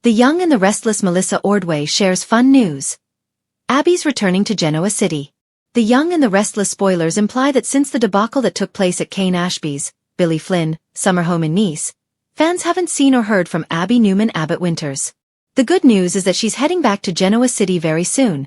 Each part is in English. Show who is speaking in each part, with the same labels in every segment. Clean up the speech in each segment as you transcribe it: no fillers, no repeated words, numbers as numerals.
Speaker 1: The young and the restless Melissa Ordway shares fun news. Abby's returning to Genoa City. The young and the restless spoilers imply that since the debacle that took place at Kane Ashby's, Billy Flynn, summer home in Nice, fans haven't seen or heard from Abby Newman Abbott Winters. The good news is that she's heading back to Genoa City very soon,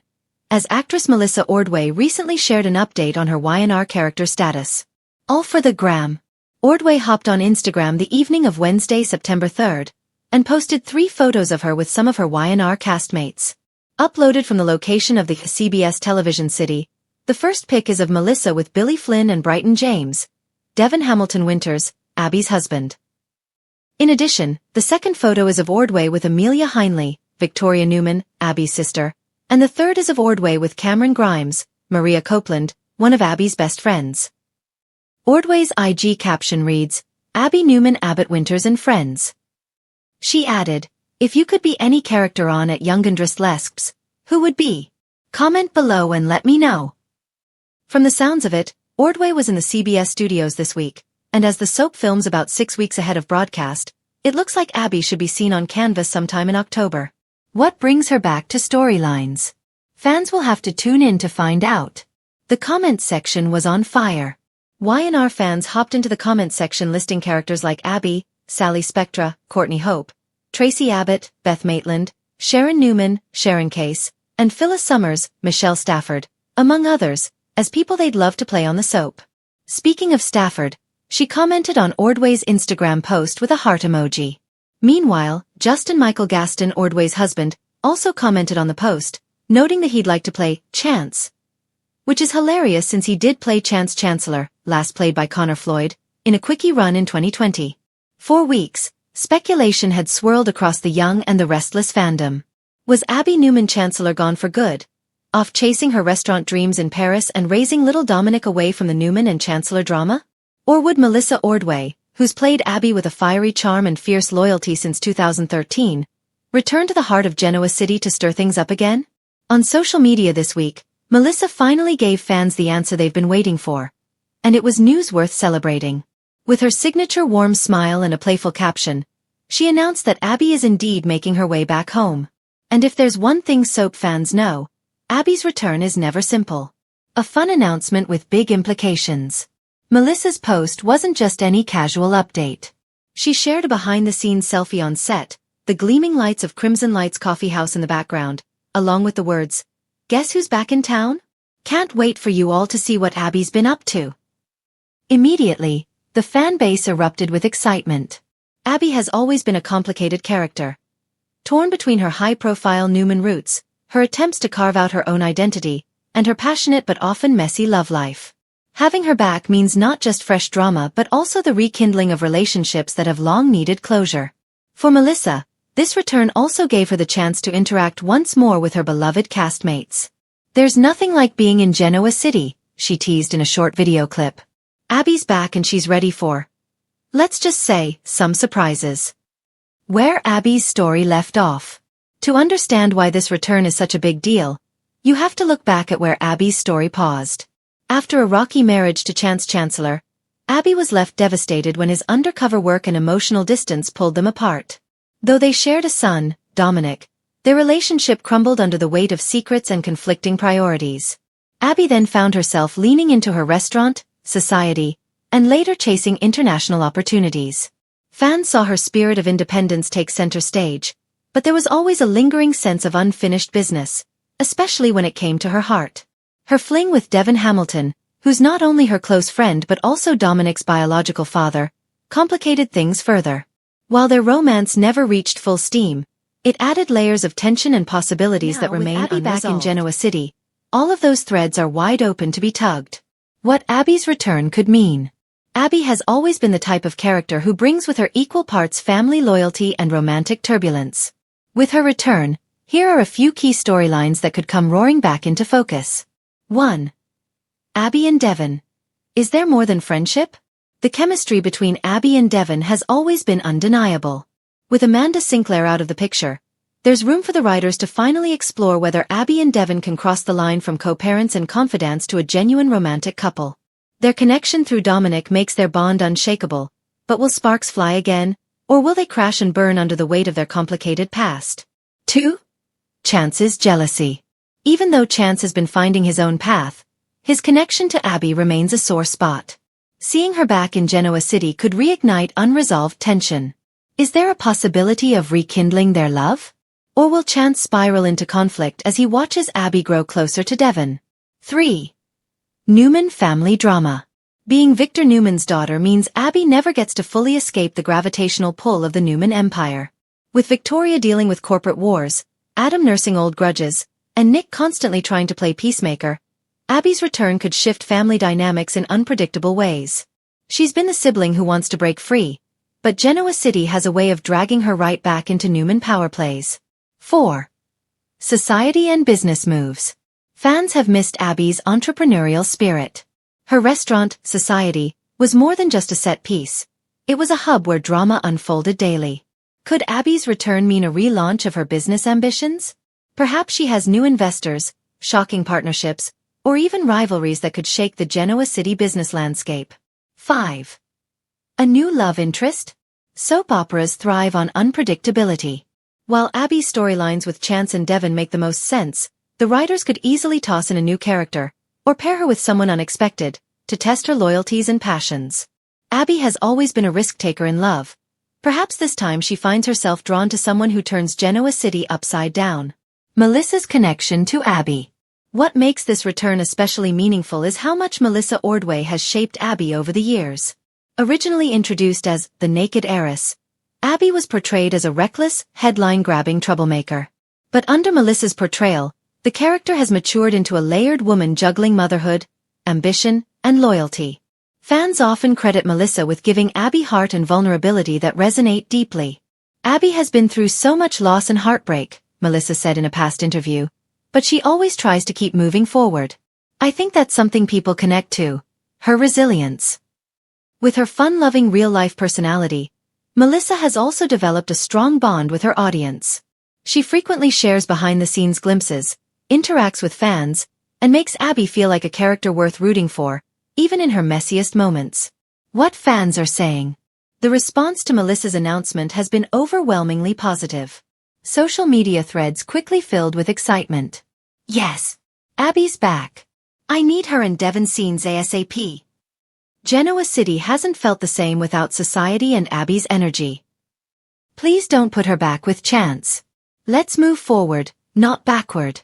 Speaker 1: as actress Melissa Ordway recently shared an update on her Y&R character status. All for the gram. Ordway hopped on Instagram the evening of Wednesday, September 3rd, and posted 3 photos of her with some of her Y&R castmates. Uploaded from the location of the CBS television city, the first pic is of Melissa with Billy Flynn and Brighton James, Devon Hamilton Winters, Abby's husband. In addition, the second photo is of Ordway with Amelia Heinley, Victoria Newman, Abby's sister, and the third is of Ordway with Cameron Grimes, Maria Copeland, one of Abby's best friends. Ordway's IG caption reads, "Abby Newman Abbott Winters and Friends." She added, "If you could be any character on at Young and Lesps, who would be? Comment below and let me know." From the sounds of it, Ordway was in the CBS studios this week, and as the soap films about 6 weeks ahead of broadcast, it looks like Abby should be seen on canvas sometime in October. What brings her back to storylines? Fans will have to tune in to find out. The comments section was on fire. Y&R fans hopped into the comments section listing characters like Abby, Sally Spectra, Courtney Hope, Tracy Abbott, Beth Maitland, Sharon Newman, Sharon Case, and Phyllis Summers, Michelle Stafford, among others, as people they'd love to play on the soap. Speaking of Stafford, she commented on Ordway's Instagram post with a heart emoji. Meanwhile, Justin Michael Gaston, Ordway's husband, also commented on the post, noting that he'd like to play Chance, which is hilarious since he did play Chance Chancellor, last played by Connor Floyd, in a quickie run in 2020. For weeks, speculation had swirled across the young and the restless fandom. Was Abby Newman Chancellor gone for good, off chasing her restaurant dreams in Paris and raising little Dominic away from the Newman and Chancellor drama? Or would Melissa Ordway, who's played Abby with a fiery charm and fierce loyalty since 2013, return to the heart of Genoa City to stir things up again? On social media this week, Melissa finally gave fans the answer they've been waiting for. And it was news worth celebrating. With her signature warm smile and a playful caption, she announced that Abby is indeed making her way back home. And if there's one thing soap fans know, Abby's return is never simple. A fun announcement with big implications. Melissa's post wasn't just any casual update. She shared a behind-the-scenes selfie on set, the gleaming lights of Crimson Lights Coffee House in the background, along with the words, "Guess who's back in town? Can't wait for you all to see what Abby's been up to." Immediately, the fan base erupted with excitement. Abby has always been a complicated character. Torn between her high-profile Newman roots, her attempts to carve out her own identity, and her passionate but often messy love life. Having her back means not just fresh drama but also the rekindling of relationships that have long needed closure. For Melissa, this return also gave her the chance to interact once more with her beloved castmates. "There's nothing like being in Genoa City," she teased in a short video clip. Abby's back and she's ready for, let's just say, some surprises. Where Abby's story left off. To understand why this return is such a big deal, you have to look back at where Abby's story paused. After a rocky marriage to Chance Chancellor, Abby was left devastated when his undercover work and emotional distance pulled them apart. Though they shared a son, Dominic, their relationship crumbled under the weight of secrets and conflicting priorities. Abby then found herself leaning into her restaurant, society, and later chasing international opportunities. Fans saw her spirit of independence take center stage, but there was always a lingering sense of unfinished business, especially when it came to her heart. Her fling with Devon Hamilton, who's not only her close friend but also Dominic's biological father, complicated things further. While their romance never reached full steam, it added layers of tension and possibilities that remain unresolved. Back in Genoa City, all of those threads are wide open to be tugged. What Abby's return could mean. Abby has always been the type of character who brings with her equal parts family loyalty and romantic turbulence. With her return, here are a few key storylines that could come roaring back into focus. 1. Abby and Devon. Is there more than friendship? The chemistry between Abby and Devon has always been undeniable. With Amanda Sinclair out of the picture, there's room for the writers to finally explore whether Abby and Devon can cross the line from co-parents and confidants to a genuine romantic couple. Their connection through Dominic makes their bond unshakable, but will sparks fly again, Or will they crash and burn under the weight of their complicated past? 2. Chance's jealousy. Even though Chance has been finding his own path, his connection to Abby remains a sore spot. Seeing her back in Genoa City could reignite unresolved tension. Is there a possibility of rekindling their love? Or will Chance spiral into conflict as he watches Abby grow closer to Devon? 3. Newman family drama. Being Victor Newman's daughter means Abby never gets to fully escape the gravitational pull of the Newman empire. With Victoria dealing with corporate wars, Adam nursing old grudges, and Nick constantly trying to play peacemaker, Abby's return could shift family dynamics in unpredictable ways. She's been the sibling who wants to break free, but Genoa City has a way of dragging her right back into Newman power plays. 4. Society and business moves. Fans have missed Abby's entrepreneurial spirit. Her restaurant, Society, was more than just a set piece. It was a hub where drama unfolded daily. Could Abby's return mean a relaunch of her business ambitions? Perhaps she has new investors, shocking partnerships, or even rivalries that could shake the Genoa City business landscape. 5. A new love interest? Soap operas thrive on unpredictability. While Abby's storylines with Chance and Devon make the most sense, the writers could easily toss in a new character, or pair her with someone unexpected, to test her loyalties and passions. Abby has always been a risk-taker in love. Perhaps this time she finds herself drawn to someone who turns Genoa City upside down. Melissa's connection to Abby. What makes this return especially meaningful is how much Melissa Ordway has shaped Abby over the years. Originally introduced as the naked heiress, Abby was portrayed as a reckless, headline-grabbing troublemaker. But under Melissa's portrayal, the character has matured into a layered woman juggling motherhood, ambition, and loyalty. Fans often credit Melissa with giving Abby heart and vulnerability that resonate deeply. Abby has been through so much loss and heartbreak, Melissa said in a past interview, but she always tries to keep moving forward. I think that's something people connect to, her resilience. With her fun-loving real-life personality, Melissa has also developed a strong bond with her audience. She frequently shares behind-the-scenes glimpses, interacts with fans, and makes Abby feel like a character worth rooting for, even in her messiest moments. What fans are saying? The response to Melissa's announcement has been overwhelmingly positive. Social media threads quickly filled with excitement. Yes, Abby's back. I need her in Devon scenes ASAP. Genoa City hasn't felt the same without Society and Abby's energy. Please don't put her back with Chance. Let's move forward, not backward.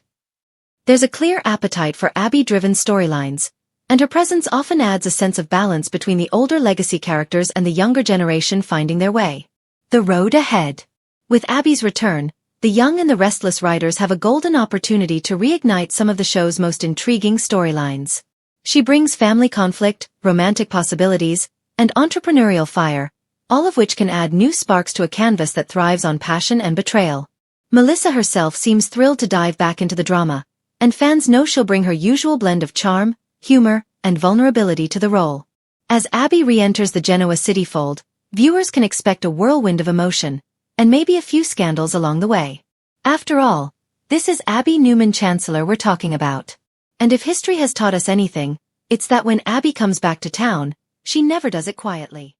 Speaker 1: There's a clear appetite for Abby-driven storylines, and her presence often adds a sense of balance between the older legacy characters and the younger generation finding their way. The road ahead. With Abby's return, the young and the restless writers have a golden opportunity to reignite some of the show's most intriguing storylines. She brings family conflict, romantic possibilities, and entrepreneurial fire, all of which can add new sparks to a canvas that thrives on passion and betrayal. Melissa herself seems thrilled to dive back into the drama, and fans know she'll bring her usual blend of charm, humor, and vulnerability to the role. As Abby re-enters the Genoa City fold, viewers can expect a whirlwind of emotion, and maybe a few scandals along the way. After all, this is Abby Newman Chancellor we're talking about. And if history has taught us anything, it's that when Abby comes back to town, she never does it quietly.